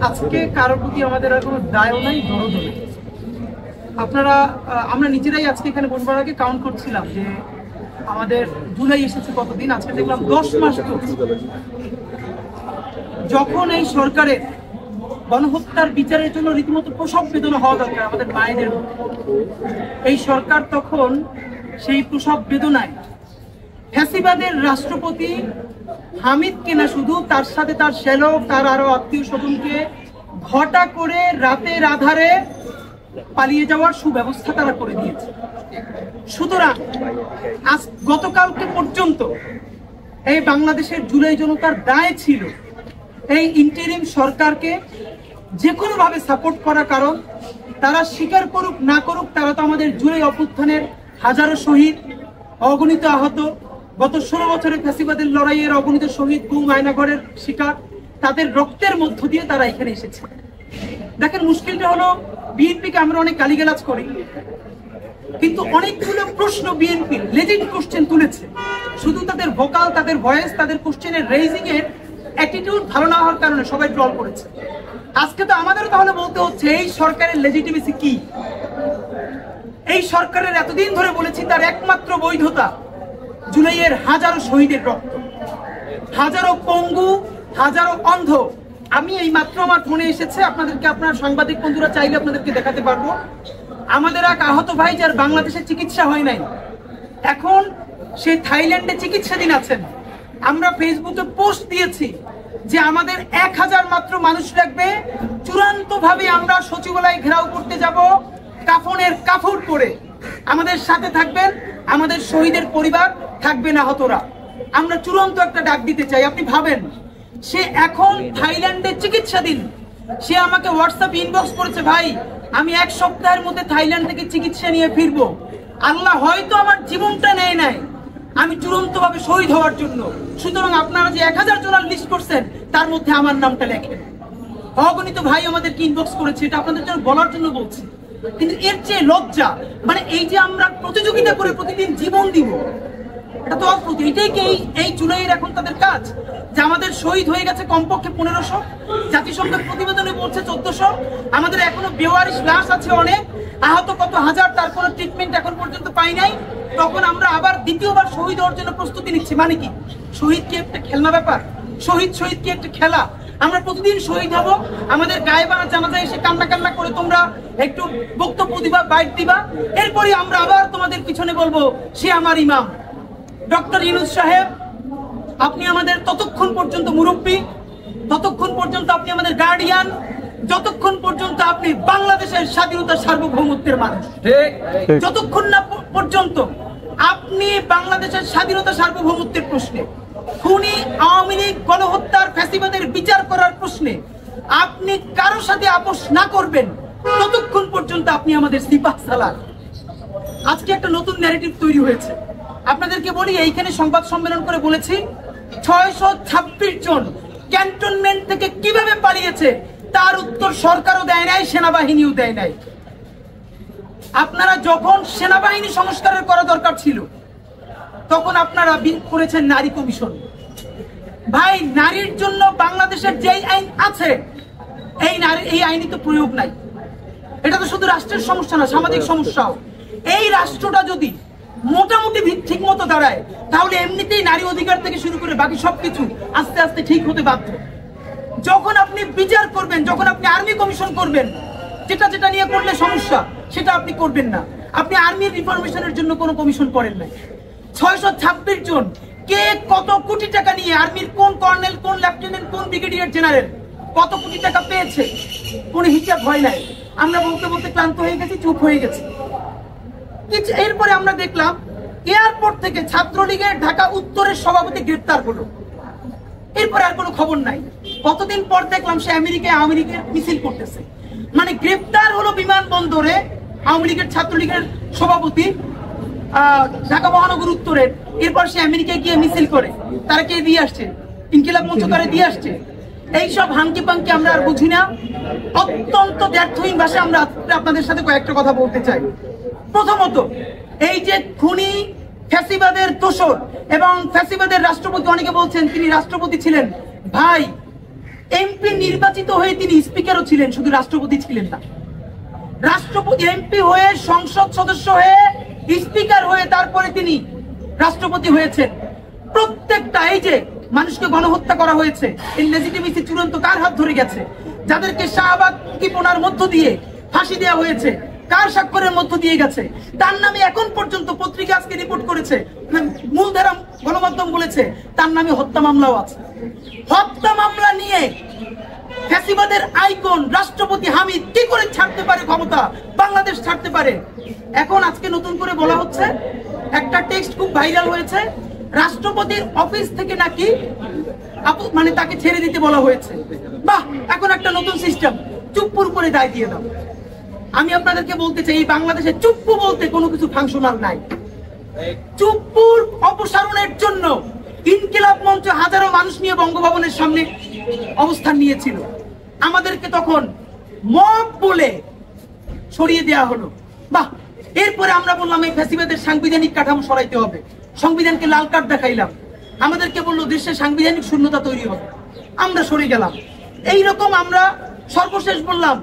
আজকে কারোর প্রতি আমাদের আর কোনো দায়ও নাই, দরদও নেই। আমরা নিজেরাই আজকে এখানে বসবার আগে কাউন্ট করছিলাম যে আমাদের জুলাই এসেছে কতদিন, আজকে দেখলাম 10 মাস। যখন এই সরকারের গণহত্যার বিচারের জন্য রীতিমতো প্রসব বেদনা হওয়া দরকার আমাদের মায়েদের, এই সরকার তখন সেই প্রসব বেদনায় ফ্যাসিবাদের রাষ্ট্রপতি হামিদকে না শুধু, তার সাথে তার শ্যালক, তার আরো আত্মীয় স্বজনকে ঘটা করে রাতের আধারে পালিয়ে যাওয়ার সুব্যবস্থা তারা করে দিয়েছে। সুতরাং আজ গতকালকে পর্যন্ত এই বাংলাদেশের জুলাই জনতার দায় ছিল এই ইন্টারিম সরকারকে যে কোনো ভাবে সাপোর্ট করা, কারণ তারা স্বীকার করুক না করুক তারা তো আমাদের জুলাই অভ্যুত্থানের হাজারো শহীদ, অগণিত আহত, গত 16 বছরের ফ্যাসিবাদের লড়াইয়ের অগণিত শহীদ, গুম আয়নাঘরের শিকার, তাদের রক্তের মধ্য দিয়ে তারা এখানে এসেছে। দেখেন, মুশকিলটা হলো বিএনপিকে আমরা অনেক গালিগালাজ করি, কিন্তু অনেকগুলো প্রশ্ন বিএনপি লেজিট কোশ্চেন তুলেছে। শুধু তাদের ভোকাল, তাদের ভয়েস, তাদের কোশ্চেনের রেইজিং এর অ্যাটিটিউড ভালো না হওয়ার কারণে সবাই ট্রল করেছে। আজকে তো আমাদেরও তাহলে বলতে হচ্ছে এই সরকারের লেজিটিমেসি কি। এই সরকারের এতদিন ধরে বলেছি তার একমাত্র বৈধতা জুলাইয়ের হাজারো শহীদের রক্ত, হাজারো পঙ্গু, হাজারো অন্ধ। আমি এই মাত্র আমার ফোনে এসেছে, আপনাদেরকে আপনার সাংবাদিক বন্ধুরা চাইলে আপনাদেরকে দেখাতে পারবো। আমাদের এক আহত ভাই যার বাংলাদেশে চিকিৎসা হয় নাই, এখন সে থাইল্যান্ডে চিকিৎসাধীন আছেন। আমরা ফেসবুকে পোস্ট দিয়েছি যে আমাদের 1000 মাত্র মানুষ লাগবে, চূড়ান্ত ভাবে আমরা সচিবালয় ঘেরাও করতে যাব, কাফনের কাফড় পরে আমাদের সাথে থাকবেন, আমাদের শহীদের পরিবার থাকবে না হতরা। আমরা চূড়ান্ত একটা ডাক দিতে চাই। আপনি ভাবেন, সে এখন থাইল্যান্ডে চিকিৎসাধীন, সে আমাকে হোয়াটসঅ্যাপ ইনবক্স করেছে, ভাই আমি 1 সপ্তাহের মধ্যে থাইল্যান্ড থেকে চিকিৎসা নিয়ে ফিরবো, আল্লাহ হয়তো আমার জীবনটা নেয় নাই, আমি চূড়ান্ত ভাবে শহীদ হওয়ার জন্য। সুতরাং আপনারা যে 1000 জনের লিস্ট করছেন তার মধ্যে আমার নামটা লেখেন। অগণিত ভাই আমাদেরকে ইনবক্স করেছে, এটা আপনাদের জন্য বলার জন্য বলছি। কিন্তু এর চেয়ে লজ্জা, মানে এই যে আমরা প্রতিযোগিতা করে প্রতিদিন জীবন দিব, এটা তো অদ্ভুত। এটাই কি এই জুলাইয়ের এখন তাদের কাজ, যে আমাদের শহীদ হয়ে গেছে কমপক্ষে 1500, জাতিসংঘের প্রতিবেদনে বলছে 1400, আমাদের এখনো বেওয়ারিশ লাশ আছে অনেক, আহত কত হাজার, তার কোনো ট্রিটমেন্ট এখন পর্যন্ত পাই নাই। তখন আমরা আবার দ্বিতীয়বার শহীদ হওয়ার জন্য প্রস্তুতি নিচ্ছি। মানে কি, শহীদ কি একটা খেলনা ব্যাপার? শহীদ কি একটা খেলা? আমরা প্রতিদিন শহীদ হব, আমাদের গায়ে বানা জানাজা এসে কান্না কান্না করে তোমরা একটু বক্তব্য দিবা, বাইট দিবা, এরপরে আমরা আবার তোমাদের পিছনে বলবো সে আমার ইমাম। ডক্টর ইউনূস সাহেব, আপনি আমাদের ততক্ষণ পর্যন্ত মুরব্বী, ততক্ষণ পর্যন্ত আপনি আমাদের গার্ডিয়ান, যতক্ষণ পর্যন্ত আপনি বাংলাদেশের স্বাধীনতা সার্বভৌমত্বের মানুষ, যতক্ষণ না পর্যন্ত আপনি বাংলাদেশের স্বাধীনতা সার্বভৌমত্বের প্রশ্নে, খুনি আওয়ামী লীগ গণহত্যার ফ্যাসিবাদের বিচার করার প্রশ্নে আপনি কারোর সাথে আপোষ না করবেন, ততক্ষণ পর্যন্ত আপনি আমাদের সিপাহ সালার। আজকে একটা নতুন ন্যারেটিভ তৈরি হয়েছে। আপনাদেরকে বলি, এইখানে সংবাদ সম্মেলন করে বলেছি 626 জন ক্যান্টনমেন্ট থেকে কিভাবে পালিয়েছে তার উত্তর সরকারও দেয় নাই, সেনাবাহিনীও দেয় নাই। আপনারা যখন সেনাবাহিনী সংস্কারের করা দরকার ছিল তখন আপনারা করেছেন নারী কমিশন। ভাই, নারীর জন্য বাংলাদেশের যেই আইন আছে এই আইনই তো প্রয়োগ নাই। এটা তো শুধু রাষ্ট্রের সমস্যা না, সামাজিক সমস্যাও। এই রাষ্ট্রটা যদি মোটামুটি ঠিক মতো দাঁড়ায় তাহলে এমনিতেই নারী অধিকার থেকে শুরু করে বাকি সবকিছু আস্তে আস্তে ঠিক হতে বাধ্য। যখন আপনি বিচার করবেন, যখন আপনি আর্মি কমিশন করবেন, যেটা যেটা নিয়ে করলে সমস্যা সেটা আপনি করবেন না। আপনি আর্মির রিফরমেশনের জন্য কোনো কমিশন করেন নাই। 626 জন, কে কত কোটি টাকা নিয়ে, আর্মির কোন কর্নেল, কোন লেফটেন্যান্ট, কোন ব্রিগেডিয়ার জেনারেল কত কোটি টাকা পেয়েছে, কোনো হিসাব হয় নাই। আমরা বলতে বলতে ক্লান্ত হয়ে গেছি, চুপ হয়ে গেছি। এরপরে আমরা দেখলাম এয়ারপোর্ট থেকে ছাত্রলীগের ঢাকা উত্তরের সভাপতি গ্রেপ্তার হলো, এরপরে আর কোনো খবর নাই। কতদিন পর দেখলাম সে আমেরিকায় আওয়ামী লীগের মিছিল করতেছে। মানে গ্রেপ্তার হলো বিমানবন্দরে আওয়ামী লীগের ছাত্রলীগের সভাপতি ঢাকা মহানগর উত্তরের, এরপর সে আমেরিকায় গিয়ে মিছিল করে। তারা কে দিয়ে আসছে? ইনকিলাব মঞ্চ করে দিয়ে আসছে। এইসব হাঙ্কি পাঙ্কি আমরা আর বুঝি না। অত্যন্ত ব্যর্থহীন ভাষায় আমরা আপনাদের সাথে কয়েকটা কথা বলতে চাই। প্রথমত, এই যে খুনি ফ্যাসিবাদের দোসর এবং ফ্যাসিবাদের রাষ্ট্রপতি, অনেকে বলছেন তিনি রাষ্ট্রপতি ছিলেন। ভাই, এমপি নির্বাচিত হয়ে তিনি স্পিকারও ছিলেন, শুধু রাষ্ট্রপতি ছিলেন না। রাষ্ট্রপতি এমপি হয়ে, সংসদ সদস্য হয়ে, স্পিকার হয়ে তারপরে তিনি রাষ্ট্রপতি হয়েছেন। প্রত্যেকটা এই যে মানুষকে গণহত্যা করা হয়েছে, এই লেজিটিমেসি চূড়ান্ত কার হাত ধরে গেছে? যাদেরকে শাহবাগ কিপনার মধ্য দিয়ে ফাঁসি দেওয়া হয়েছে, কার স্বাক্ষরের মধ্য দিয়ে গেছে? তার নামে এখন পর্যন্ত পত্রিকা আজকে রিপোর্ট করেছে, মূলধারা গণমাধ্যম বলেছে তার নামে হত্যা মামলাও আছে। হত্যা মামলা নিয়ে ফ্যাসিবাদের আইকন রাষ্ট্রপতি হামিদ কি করে ছাড়তে পারে ক্ষমতা, বাংলাদেশ ছাড়তে পারে? এখন আজকে নতুন করে বলা হচ্ছে, একটা টেক্সট খুব ভাইরাল হয়েছে, রাষ্ট্রপতির অফিস থেকে নাকি মানে তাকে ছেড়ে দিতে বলা হয়েছে। বাহ, এখন একটা নতুন সিস্টেম, চুপ্পুর করে দায় দিয়ে দাও। আমি আপনাদেরকে বলতে চাই, এই বাংলাদেশে চুপ্পু বলতে কোনো কিছু ফাংশনাল নাই। চুপ্পুর অপসারণের জন্য ইনকিলাব মঞ্চ হাজারো মানুষ নিয়ে বঙ্গভবনের সামনে অবস্থান নিয়েছিল। আমাদেরকে তখন মব বলে সরিয়ে দেওয়া হলো। বাহ, এরপরে আমরা বললাম এই ফ্যাসিবাদের সাংবিধানিক কাঠামো সরাইতে হবে, সংবিধানকে লাল কার্ড দেখাইলাম। আমাদেরকে বললো দেশে সাংবিধানিক শূন্যতা তৈরি হবে, আমরা সরে গেলাম। এইরকম আমরা সর্বশেষ বললাম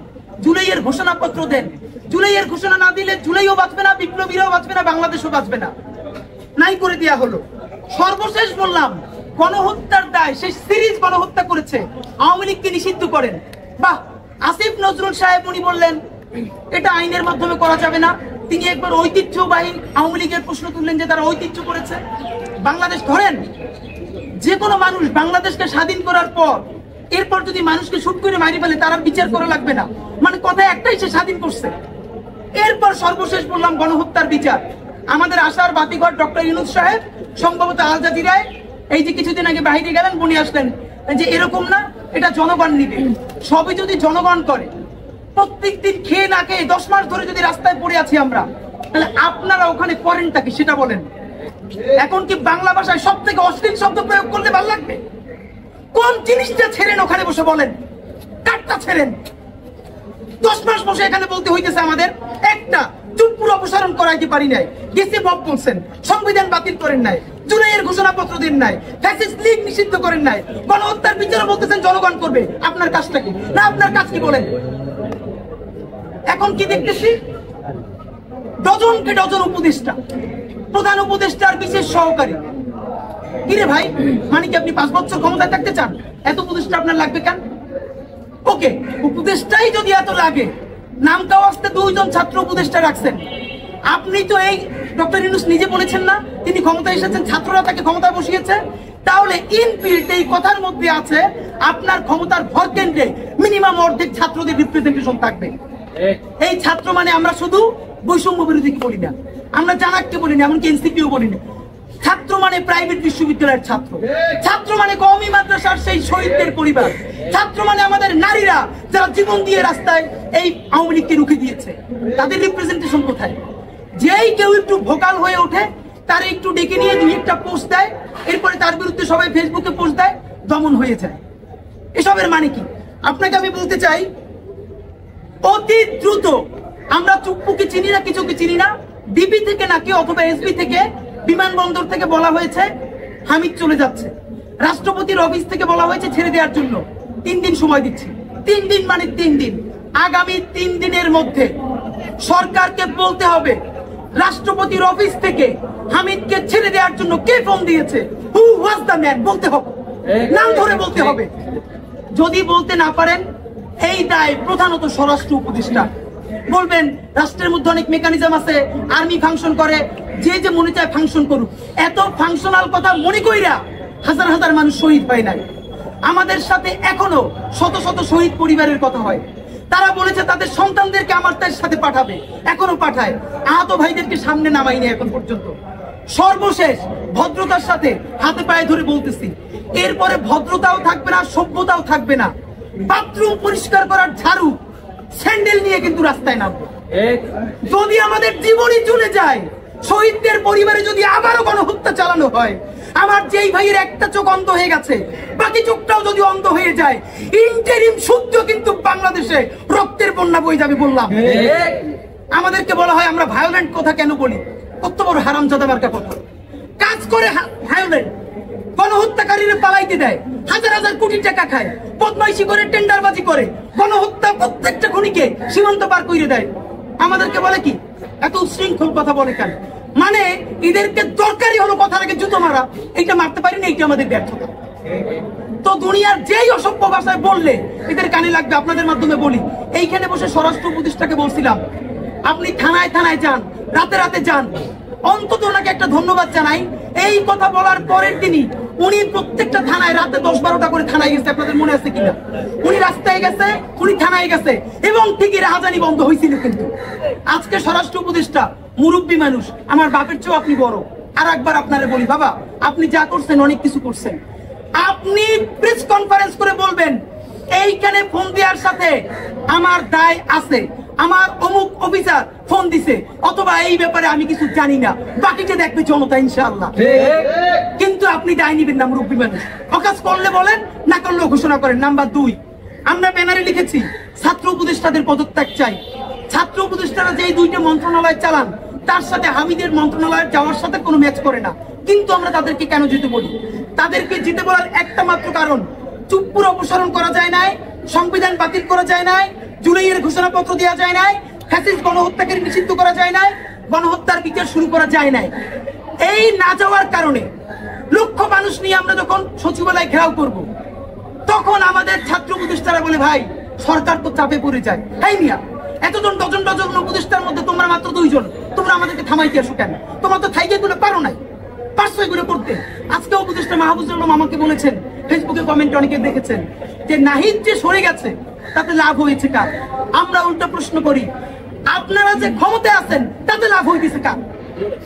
জুলাইয়ের ঘোষণাপত্র দেন। জুলাইয়ের ঘোষণা না দিলে জুলাইও বাঁচবে না, বিপ্লবীরাও বাঁচবে না, বাংলাদেশও বাঁচবে না, নাই করে দেওয়া হলো। সর্বশেষ বললাম গণহত্যার দায়, সেই সিরিজ গণহত্যা করেছে, আওয়ামী লীগকে নিষিদ্ধ করেন। বাহ, আসিফ নজরুল সাহেব উনি বললেন এটা আইনের মাধ্যমে করা যাবে না। তিনি একবার ঐতিহ্যবাহী আওয়ামী লীগের প্রশ্ন তুললেন যে তারা ঐতিহ্য করেছে। বাংলাদেশ ধরেন, যে কোনো মানুষ বাংলাদেশকে স্বাধীন করার পর এরপর যদি মানুষকে শুট করে মারি ফেলে তার বিচার করা লাগবে না, মানে কথা একটাই, সে স্বাধীন করছে। এরপর সর্বশেষ বললাম গণহত্যার বিচার। আমাদের আশার বাতিঘর ডক্টর ইউনূস সাহেব সম্ভবত আল জাজিরায় এই যে কিছুদিন আগে বাইরে গেলেন, বনি আসলেন যে এরকম না, এটা জনগণ নিবে। সবই যদি জনগণ করে, প্রত্যেকদিন খেয়ে না খেয়ে 10 মাস ধরে যদি রাস্তায় পড়ে আছি আমরা, তাহলে আপনারা ওখানে করেনটা কি সেটা বলেন। এখন কি বাংলা ভাষায় সব থেকে অশ্লীল শব্দ প্রয়োগ করলে ভালো লাগবে? কোন জিনিসটা ছেড়েন ওখানে বসে বলেন, কাটটা ছেড়েন। 10 মাস বসে এখানে বলতে হইতেছে আমাদের একটা চুপ্পুর অপসারণ করাইতে পারি নাই, গেছে বব বলছেন, সংবিধান বাতিল করেন নাই, জুলাইয়ের ঘোষণাপত্র দেন নাই, ফ্যাসিস্ট লীগ নিষিদ্ধ করেন নাই, গণহত্যার বিচারও বলতেছেন জনগণ করবে। আপনার কাজটা কি? না আপনার কাজ কি বলেন? এখন কি দেখতেছি, ডজনকে ডজন উপদেষ্টা, প্রধান উপদেষ্টার বিশেষ সহকারী। কিরে ভাই, মানে কি আপনি 5 বছর ক্ষমতায় থাকতে চান? এত উপদেষ্টা আপনার লাগবে কেন? ওকে, উপদেষ্টাই যদি এত লাগে, নাম কাওয়াজতে 2 জন ছাত্র উপদেষ্টা রাখছেন। আপনি তো এই ডক্টর ইউনূস নিজে বলেছেন না তিনি ক্ষমতায় এসেছেন, ছাত্ররা তাকে ক্ষমতায় বসিয়েছে। তাহলে ইনবিল্ট এই কথার মধ্যে আছে আপনার ক্ষমতার ভর কেন্দ্রে মিনিমাম অর্ধেক ছাত্রদের রিপ্রেজেন্টেশন থাকবে। এই ছাত্র মানে আমরা শুধু বৈষম্য বিরোধী বলি না, আমরা জানাককে বলি না, এমনকি এনসিপিও বলি না। ছাত্র মানে প্রাইভেট বিশ্ববিদ্যালয়ের ছাত্র, ছাত্র মানে কওমি মাদ্রাসার সেই শহীদদের পরিবার, ছাত্র মানে আমাদের নারীরা যারা জীবন দিয়ে রাস্তায় এই আওয়ামী লীগকে রুখে দিয়েছে। তাদের রিপ্রেজেন্টেশন কোথায়? যেই কেউ একটু ভোকাল হয়ে ওঠে তার একটু ডেকে নিয়ে 2-1টা পোস্ট দেয়, এরপরে তার বিরুদ্ধে সবাই ফেসবুকে পোস্ট দেয়, দমন হয়ে যায়। এসবের মানে কি? আপনাকে আমি বলতে চাই, অতি দ্রুত আমরা চুপ্পুকে চিনি না, কিছুকে চিনি না, ডিবি থেকে নাকি অথবা এসবি থেকে, বিমানবন্দর থেকে বলা হয়েছে হামিদ চলে যাচ্ছে, রাষ্ট্রপতির অফিস থেকে বলা হয়েছে ছেড়ে দেওয়ার জন্য। 3 দিন সময় দিচ্ছি। 3 দিন মানে 3 দিন। আগামী 3 দিনের মধ্যে সরকারকে বলতে হবে রাষ্ট্রপতির অফিস থেকে হামিদকে ছেড়ে দেওয়ার জন্য কে ফোন দিয়েছে, হু ওয়াজ দ্য ম্যান, বলতে হবে, নাম ধরে বলতে হবে। যদি বলতে না পারেন, এই দায় প্রধানত স্বরাষ্ট্র উপদেষ্টা। বলবেন রাষ্ট্রের মধ্যে অনেক মেকানিজম আছে, আর্মি ফাংশন করে, যে যে মনে চায় ফাংশন করুক। এত ফাংশনাল কথা মনে কইরা হাজার হাজার মানুষ শহীদ হয় নাই। আমাদের সাথে এখনো শত শত শহীদ পরিবারের কথা হয়। তারা বলেছে তাদের সন্তানদেরকে আমার তার সাথে পাঠাবে, এখনো পাঠায়। আহত ভাইদেরকে সামনে নামাইনি এখন পর্যন্ত। সর্বশেষ ভদ্রতার সাথে হাতে পায়ে ধরে বলতেছি, এরপরে ভদ্রতাও থাকবে না, সভ্যতাও থাকবে না। বাথরুম পরিষ্কার করার ঝাড়ু, স্যান্ডেল নিয়ে কিন্তু রাস্তায় নামবো। যদি আমাদের জীবনই চলে যায়, শহীদদের পরিবারে যদি আবারও গণহত্যা চালানো হয়, আমার যেই ভাইয়ের একটা চোখ অন্ধ হয়ে গেছে, বাকি চোখটাও যদি অন্ধ হয়ে যায়, ইন্টারিম সূত্র কিন্তু বাংলাদেশে রক্তের বন্যা বয়ে যাবে। বললাম, আমাদেরকে বলা হয় আমরা ভায়োলেন্ট কথা কেন বলি, কত বড় হারামজাদা মার্কা কথা। কাজ করে ভায়োলেন্ট, গণহত্যাকারীরা পালাইতে দেয়, হাজার হাজার কোটি টাকা খায়, বদমাইশি করে, টেন্ডারবাজি করে, গণহত্যা প্রত্যেকটা খুনিকে সীমান্ত পার করে দেয়। আমাদেরকে বলে কি এত উচ্ছৃঙ্খল কথা বলে কেন? মানে এদেরকে দরকারি হলো কথার আগে জুতো মারা, এইটা মারতে পারি না, এইটা আমাদের ব্যর্থতা। তো দুনিয়ার যেই অসভ্য ভাষায় বললে এদের কানে লাগবে। আপনাদের মাধ্যমে বলি, এইখানে বসে স্বরাষ্ট্র উপদেষ্টাকে বলছিলাম আপনি থানায় থানায় যান, রাতে রাতে যান, অন্তত ওনাকে একটা ধন্যবাদ জানাই। এই কথা বলার পরের দিনই উনি প্রত্যেকটা থানায় রাতে 10-12টা করে থানায় গেছে। আপনাদের মনে আছে কিনা? উনি রাস্তায় গেছে, উনি থানায় গেছে, এবং ঠিকই রাহাজানি বন্ধ হয়েছিল। কিন্তু আজকে স্বরাষ্ট্র উপদেষ্টা মুরব্বী মানুষ, আমার বাপের চেয়েও আপনি বড়। আর একবার আপনারে বলি, বাবা আপনি যা করছেন অনেক কিছু করছেন, আপনি প্রেস কনফারেন্স করে বলবেন এইখানে ফোন দেওয়ার সাথে আমার দায় আছে, আমার অমুক অফিসার ফোন দিছে, অথবা এই ব্যাপারে আমি কিছু জানি না, বাকিটা দেখবে জনতা ইনশাআল্লাহ। কিন্তু আপনি দায় নিবেন না, মুরব্বী মানুষ। অকাজ করলে বলেন, না করলেও ঘোষণা করেন। নাম্বার 2, আমরা ব্যানারে লিখেছি ছাত্র উপদেষ্টাদের পদত্যাগ চাই। ছাত্র উপদেষ্টারা যেই 2টা মন্ত্রণালয় চালান, তার সাথে হামিদের মন্ত্রণালয় যাওয়ার সাথে কোনো ম্যাচ করে না। কিন্তু আমরা তাদেরকে কেন যেতে বলি? তাদেরকে যেতে বলার একটা মাত্র কারণ, চুপ্পুর অপসারণ করা যায় নাই, সংবিধান বাতিল করা যায় নাই, জুলাইয়ের ঘোষণাপত্র দেওয়া যায় নাই, ফ্যাসিস্ট গণহত্যাকে নিষিদ্ধ করা যায় নাই, গণহত্যার বিচার শুরু করা যায় নাই। এই না যাওয়ার কারণে লক্ষ মানুষ নিয়ে আমরা যখন সচিবালয় ঘেরাও করব, তখন আমাদের ছাত্র উপদেষ্টারা বলে ভাই সরকার তো চাপে পড়ে যায়। তাই মিয়া, এতজন ডজন ডজন উপদেষ্টার মধ্যে তোমরা মাত্র 2 জন, তোমরা আমাদেরকে থামাইতে আসো কেন? তোমরা তো থাইকে গুলো পারো নাই, পারছো এগুলো করতে। আজকে উপদেষ্টা মাহফুজুর আলম আমাকে বলেছেন, ফেসবুকে কমেন্ট অনেকে দেখেছেন, যে নাহিদ যে সরে গেছে তাতে লাভ হয়েছে কার? আমরা উল্টা প্রশ্ন করি, আপনারা যে ক্ষমতায় আছেন তাতে লাভ হইতেছে কার?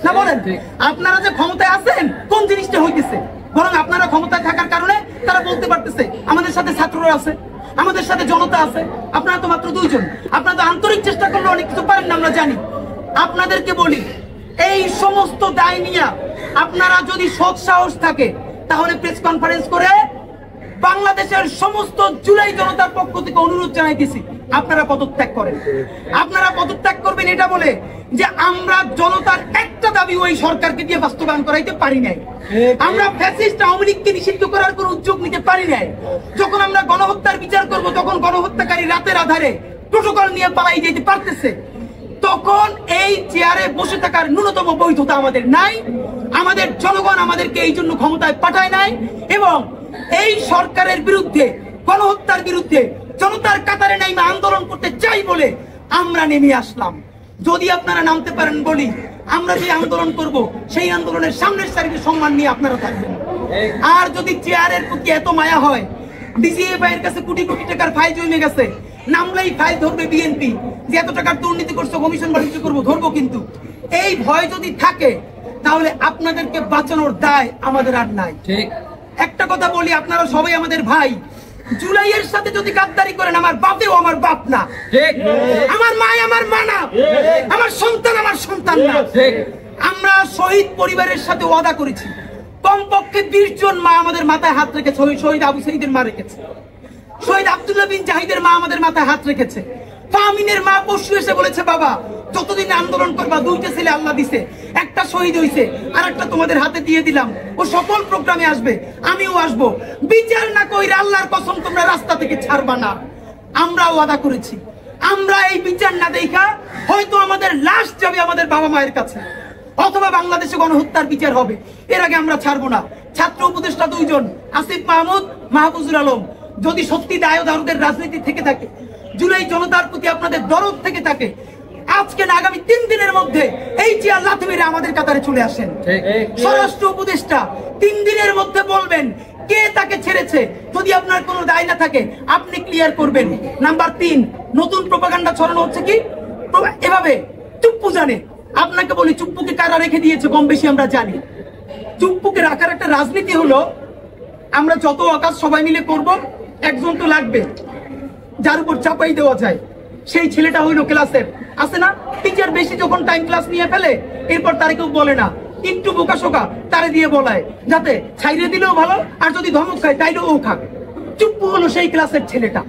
না বলেন, আপনারা যে ক্ষমতায় আছেন কোন জিনিসটা হইতেছে? বরং আপনারা ক্ষমতায় থাকার কারণে তারা বলতে পারতেছে আমাদের সাথে ছাত্ররা আছে, আমাদের সাথে জনতা আছে। আপনারা তো মাত্র 2 জন, আপনারা তো আন্তরিক চেষ্টা করলে অনেক কিছু পারেন না, আমরা জানি। আপনাদেরকে বলি, এই সমস্ত দায় নিয়ে আপনারা যদি সৎ সাহস থাকে, তাহলে প্রেস কনফারেন্স করে বাংলাদেশের সমস্ত জুলাই জনতার পক্ষ থেকে অনুরোধ জানাইতেছি, আপনারা পদত্যাগ করেন। আপনারা পদত্যাগ করবেন এটা বলে যে আমরা জনতার একটা দাবি ওই সরকারকে দিয়ে বাস্তবায়ন করাইতে পারি নাই। আমরা ফ্যাসিস্ট আওয়ামী লীগকে নিষিদ্ধ করার কোন উদ্যোগ নিতে পারি নাই। যখন আমরা গণহত্যার বিচার করব, তখন গণহত্যাকারী রাতের আধারে প্রোটোকল নিয়ে পালাই যেতে পারতেছে। তখন এই চেয়ারে বসে থাকার ন্যূনতম বৈধতা আমাদের নাই। আমাদের জনগণ আমাদেরকে এই জন্য ক্ষমতায় পাঠায় নাই, এবং এই সরকারের বিরুদ্ধে, গণহত্যার বিরুদ্ধে জনতার কাতারে নেমে আন্দোলন করতে চাই বলে আমরা নেমে আসলাম। যদি আপনারা নামতে পারেন বলি, আমরা যে আন্দোলন করব সেই আন্দোলনের সামনের সারিতে সম্মান নিয়ে আপনারা থাকবেন। আর যদি চেয়ারের প্রতি এত মায়া হয়, ডিজিএফআই এর কাছে কোটি কোটি টাকার ফাইল জমে গেছে, নামলেই ফাইল ধরবে বিএনপি, যে এত টাকার দুর্নীতি করছে, কমিশন বাণিজ্য করবো, ধরবো। কিন্তু এই ভয় যদি থাকে, তাহলে আপনাদেরকে বাঁচানোর দায় আমাদের আর নাই। ঠিক একটা কথা বলি, আপনারা সবাই আমাদের ভাই। জুলাইয়ের সাথে যদি গাদ্দারি করেন, আমার বাপেও আমার বাপ না, আমার মা আমার মা না, আমার সন্তান আমার সন্তান না। আমরা শহীদ পরিবারের সাথে ওয়াদা করেছি, কমপক্ষে 20 জন মা আমাদের মাথায় হাত রেখেছে। শহীদ আবু সাঈদের মা রেখেছে, শহীদ আব্দুল্লাহ বিন জাহিদের মা আমাদের মাথায় হাত রেখেছে। ফাহমিনের মা পরশু এসে বলেছে, বাবা যতদিন আন্দোলন করবা, 2টা ছেলে আল্লাহ দিছে, একটা শহীদ হইছে, আর একটা তোমাদের হাতে দিয়ে দিলাম, ও সকল প্রোগ্রামে আসবে, আমিও আসবো। বিচার না কইরা আল্লাহর কসম তোমরা রাস্তা থেকে ছাড়বা না। আমরা ওয়াদা করেছি, আমরা এই বিচার না দেখা হয়তো আমাদের লাশ যাবে আমাদের বাবা মায়ের কাছে, অথবা বাংলাদেশে গণহত্যার বিচার হবে, এর আগে আমরা ছাড়বো না। ছাত্র উপদেষ্টা 2 জন, আসিফ মাহমুদ, মাহফুজুর আলম, যদি সত্যি দায় দারুদের রাজনীতি থেকে থাকে, জুলাই জনতার প্রতি আপনাদের দরদ থেকে থাকে, আজকে না আগামী 3 দিনের মধ্যে এই চেয়ার লাথি মেরে আমাদের কাতারে চলে আসেন। স্বরাষ্ট্র উপদেষ্টা 3 দিনের মধ্যে বলবেন কে তাকে ছেড়েছে। যদি আপনার কোনো দায় না থাকে, আপনি ক্লিয়ার করবেন। নাম্বার 3, নতুন প্রোপাগান্ডা ছড়ানো হচ্ছে কি এভাবে, চুপ্পু জানে। আপনাকে বলি, চুপ্পুকে কারা রেখে দিয়েছে কম বেশি আমরা জানি। চুপ্পুকে রাখার একটা রাজনীতি হলো, আমরা যত আকাশ সবাই মিলে করব, একজন তো লাগবে যার উপর চাপাই দেওয়া যায়। সেই ছেলেটা হইলো ক্লাসের, আছে না, টিচার বেশি যখন টাইম ক্লাস নিয়ে ফেলে, এরপর তারে কেউ বলে না, একটু বোকাশোকা তারে দিয়ে বলায়, যাতে ছাইরে দিলেও ভালো, আর যদি ধমক খায় তাইলেও ও খাক। চুপ্পু হলো সেই ক্লাসের ছেলেটা।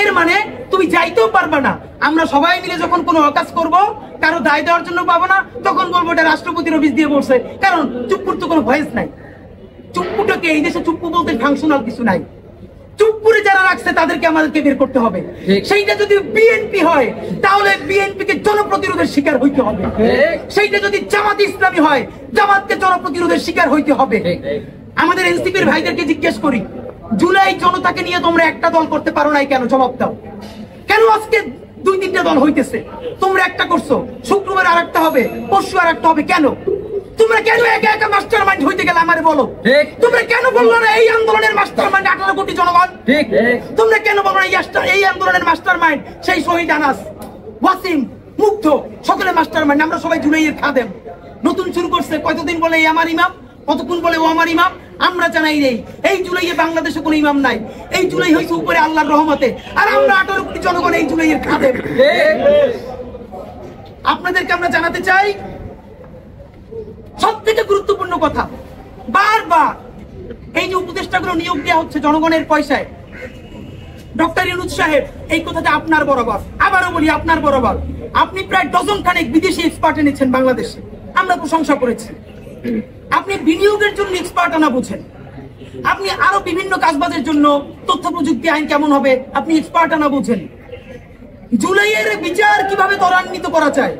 এর মানে তুমি যাইতেও পারবা না। আমরা সবাই মিলে যখন কোনো অকাজ করব, কারো দায় দেওয়ার জন্য পাবো না, তখন বলবো এটা রাষ্ট্রপতির অফিস দিয়ে বলছে, কারণ চুপ্পুর তো কোনো ভয়েস নাই। চুপ্পুটাকে এই দেশে চুপ্পু বলতে ফাংশনাল কিছু নাই। চুপ্পুরে যারা রাখছে তাদেরকে আমাদেরকে বের করতে হবে। সেইটা যদি বিএনপি হয় তাহলে বিএনপিকে জনপ্রতিরোধের শিকার হইতে হবে। সেইটা যদি জামাত ইসলামী হয় জামাতকে জনপ্রতিরোধের শিকার হইতে হবে। আমাদের এনসিপির ভাইদেরকে জিজ্ঞেস করি, জুলাই জনতাকে নিয়ে তোমরা একটা দল করতে পারো নাই কেন? জবাব দাও। কেন আজকে 2-3টা দল হইতেছে? তোমরা একটা করছো, শুক্রবার আর একটা হবে, পরশু আর একটা হবে, কেন? তোমরা কেন একা একা মাস্টার মাইন্ড হইতে গেলে আমারে বলো। তোমরা কেন বললো না এই আন্দোলনের মাস্টার মাইন্ড 18 কোটি জনগণ? তোমরা কেন বললো না এই আন্দোলনের মাস্টার মাইন্ড সেই শহীদ আনাস, ওয়াসিম, মুগ্ধ, সকলে মাস্টার মাইন্ড, আমরা সবাই জুলাইয়ের খাদেম। নতুন শুরু করছে, কতদিন বলে এই আমার ইমাম, কতক্ষণ বলে ও আমার ইমাম, আমরা জানাই নেই। এই জুলাইয়ে বাংলাদেশে কোনো ইমাম নাই। এই জুলাই হয়েছে উপরে আল্লাহর রহমতে, আর আমরা 18 কোটি জনগণ এই জুলাইয়ের খাদেম। আপনাদেরকে আমরা জানাতে চাই সব থেকে গুরুত্বপূর্ণ কথা, বারবার এই যে উপদেষ্টাগুলো নিয়োগ দেওয়া হচ্ছে জনগণের পয়সায়, ডক্টর ইউনূস সাহেব এই কথাটা আপনার বরাবর, আবারও বলি আপনার বরাবর। আপনি প্রায় ডজন খানেক বিদেশি এক্সপার্ট এনেছেন বাংলাদেশে, আমরা প্রশংসা করেছি। আপনি বিনিয়োগের জন্য এক্সপার্ট আনা বুঝেন, আপনি আরো বিভিন্ন কাজবাজের জন্য তথ্য প্রযুক্তি আইন কেমন হবে আপনি এক্সপার্ট আনা বুঝেন। জুলাইয়ের বিচার কিভাবে ত্বরান্বিত করা যায়,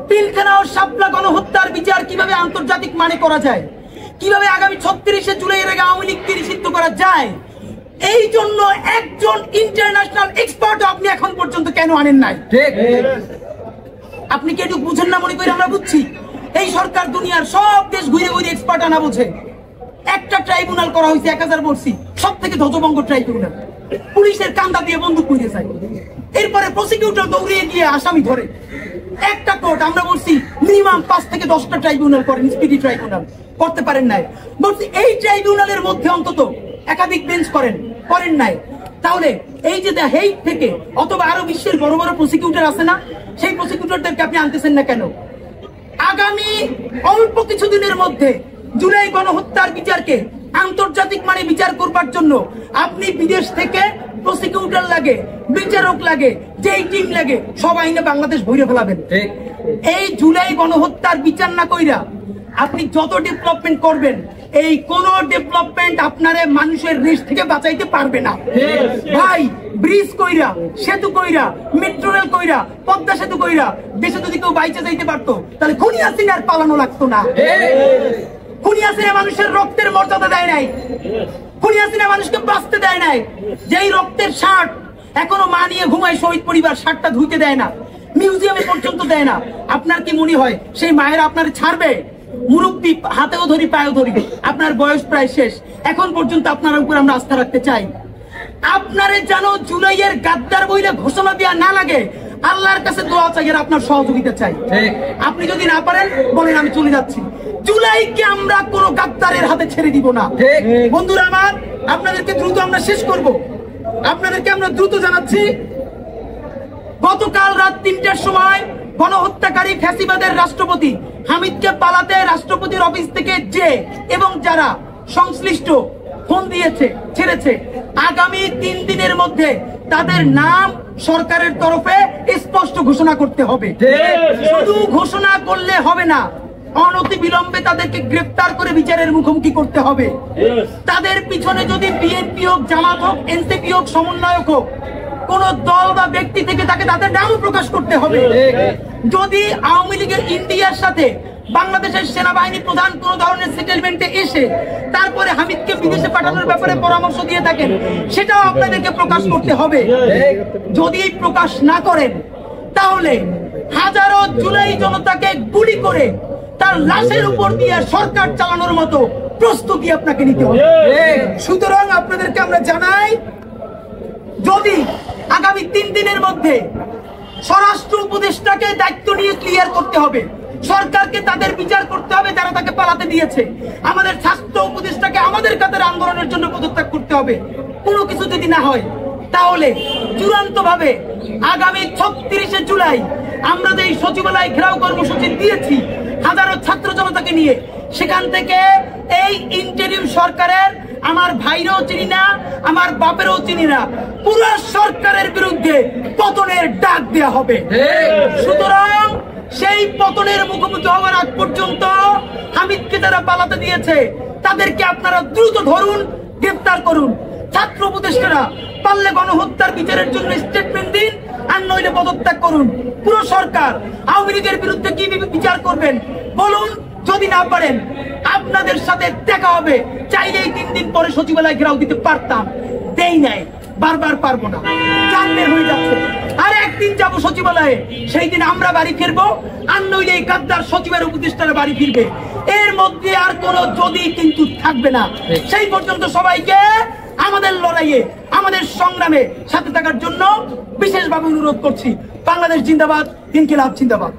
পিলখানা ও শাপলা গণহত্যার বিচার কিভাবে আন্তর্জাতিক মানে করা যায়, কিভাবে আগামী 36শে জুলাইয়ের আগে আওয়ামী লীগকে নিষিদ্ধ করা যায়, এই জন্য একজন ইন্টারন্যাশনাল এক্সপার্ট আপনি এখন পর্যন্ত কেন আনেন নাই? আপনি কি একটু বুঝেন না মনে করি আমরা বুঝছি? এই সরকার দুনিয়ার সব দেশ ঘুরে ঘুরে এক্সপার্ট আনা বোঝে। একটা ট্রাইব্যুনাল করা হয়েছে 1000 বলছি, সব থেকে ধ্বজভঙ্গ ট্রাইব্যুনাল, পুলিশের কান্দা দিয়ে বন্দুক পুড়ে যায়, এরপরে প্রসিকিউটর দৌড়িয়ে গিয়ে আসামি ধরে। একটা কোর্ট আমরা বলছি মিনিমাম 5 থেকে 10টা ট্রাইব্যুনাল করেন, স্পিডি ট্রাইব্যুনাল করতে পারেন নাই। বলছি এই ট্রাইব্যুনালের মধ্যে অন্তত একাধিক বেঞ্চ করেন নাই। তাহলে এই যে দ্য হেগ থেকে অথবা আরো বিশ্বের বড় বড় প্রসিকিউটর আছে না, সেই প্রসিকিউটরদেরকে আপনি আনতেছেন না কেন? আগামী অল্প কিছুদিনের মধ্যে জুলাই গণহত্যার বিচারকে আন্তর্জাতিক মানে বিচার করবার জন্য আপনি বিদেশ থেকে প্রসিকিউটর লাগে, বিচারক লাগে, যেই টিম লাগে সব আইনে বাংলাদেশ ভরে ফেলাবেন। এই জুলাই গণহত্যার বিচার না কইরা আপনি যত ডেভেলপমেন্ট করবেন, এই কোন ডেভেলপমেন্ট আপনারে মানুষের রেস থেকে বাঁচাইতে পারবে না। ভাই, ব্রিজ কইরা, সেতু কইরা, মেট্রো রেল কইরা, পদ্মা সেতু কইরা দেশে যদি কেউ বাইচে যাইতে পারতো তাহলে খুনি হাসিনার পালানো লাগতো না। খুনি হাসিনা মানুষের রক্তের মর্যাদা দেয় নাই, খুনি হাসিনা মানুষকে বাঁচতে দেয় নাই। যেই রক্তের শার্ট এখনো মা নিয়ে ঘুমায় শহীদ পরিবার, শার্টটা ধুইতে দেয় না, মিউজিয়ামে পর্যন্ত দেয় না। আপনার কি মনে হয় সেই মায়েরা আপনার ছাড়বে? মুরব্বী হাতেও ধরি পায়েও ধরি, আপনার বয়স প্রায় শেষ, এখন পর্যন্ত আপনার উপর আমরা আস্থা রাখতে চাই। আপনারে যেন জুলাইয়ের গাদ্দার বইলে ঘোষণা দেওয়া না লাগে, আল্লাহর কাছে দোয়া চাই, আর আপনার সহযোগিতা চাই। আপনি যদি না পারেন বলেন আমি চলে যাচ্ছি। জুলাইকে আমরা কোনো গাদ্দারের হাতে ছেড়ে দিব না। বন্ধুরা আমার, আপনাদেরকে দ্রুত আমরা শেষ করব, আপনাদেরকে আমরা দ্রুত জানাচ্ছি, গতকাল রাত 3টার সময় গণহত্যাকারী ফ্যাসিবাদের রাষ্ট্রপতি হামিদকে পালাতে রাষ্ট্রপতির অফিস থেকে যে এবং যারা সংশ্লিষ্ট ফোন দিয়েছে, ছেড়েছে, আগামী 3 দিনের মধ্যে তাদের নাম সরকারের তরফে স্পষ্ট ঘোষণা করতে হবে। শুধু ঘোষণা করলে হবে না, অনতি বিলম্বে তাদেরকে গ্রেফতার করে বিচারের মুখোমুখি করতে হবে। তাদের পিছনে যদি বিএনপি হোক, জামাত হোক, এনসিপি হোক, সমন্বয়ক হোক, কোন দল বা ব্যক্তি থেকে তাকে তাদের নামও প্রকাশ করতে হবে। যদি আওয়ামী লীগের ইন্ডিয়ার সাথে বাংলাদেশের সেনাবাহিনী প্রধান কোন ধরনের সেটেলমেন্টে এসে তারপরে হামিদকে বিদেশে পাঠানোর ব্যাপারে পরামর্শ দিয়ে থাকেন, সেটাও আপনাদেরকে প্রকাশ করতে হবে। যদি প্রকাশ না করেন তাহলে হাজারো জুলাই জনতাকে গুলি করে তার লাশের উপর দিয়ে সরকার চালানোর মতো প্রস্তুতি আপনাকে নিতে হবে। সুতরাং আপনাদেরকে আমরা জানাই, যদি আগামী 3 দিনের মধ্যে স্বরাষ্ট্র উপদেষ্টাকে দায়িত্ব নিয়ে ক্লিয়ার করতে হবে, সরকারকে তাদের বিচার করতে হবে যারা তাকে পালাতে দিয়েছে, আমাদের স্বাস্থ্য উপদেষ্টাকে আমাদের কাতারে আন্দোলনের জন্য পদত্যাগ করতে হবে। কোনো কিছু যদি না হয় তাহলে চূড়ান্ত ভাবে আগামী 36শে জুলাই আমরা যে সচিবালয় ঘেরাও কর্মসূচি দিয়েছি হাজারো ছাত্র জনতাকে নিয়ে, সেখান থেকে এই ইন্টারিম সরকারের আমার ভাইরাও চিনি না, আমার বাপেরও চিনি না, পুরো সরকারের বিরুদ্ধে পতনের ডাক দেয়া হবে। সুতরাং সেই পতনের মুখোমুখি হওয়ার আগ পর্যন্ত হামিদকে যারা পালাতে দিয়েছে তাদেরকে আপনারা দ্রুত ধরুন, গ্রেফতার করুন। ছাত্র উপদেষ্টারা পারলে গণহত্যার বিচারের জন্য স্টেটমেন্ট দিন, আর নইলে পদত্যাগ করুন। পুরো সরকার আওয়ামী লীগের বিরুদ্ধে কি বিচার করবেন বলুন। যদি না পারেন আপনাদের সাথে দেখা হবে। চাইলেই 3 দিন পরে সচিবালয় ঘেরাও দিতে পারতাম, দেই নাই, বারবার পারবো না, চাপ বের হয়ে যাচ্ছে। আর একদিন যাবো সচিবালয়ে, সেই দিন আমরা বাড়ি ফিরবো, আর নইলে এই গাদ্দার সচিবের উপদেষ্টারা বাড়ি ফিরবে। এর মধ্যে আর কোনো যদি কিন্তু থাকবে না। সেই পর্যন্ত সবাইকে আমাদের লড়াইয়ে, আমাদের সংগ্রামে সাথে থাকার জন্য বিশেষভাবে অনুরোধ করছি। বাংলাদেশ জিন্দাবাদ, ইনকিলাব জিন্দাবাদ।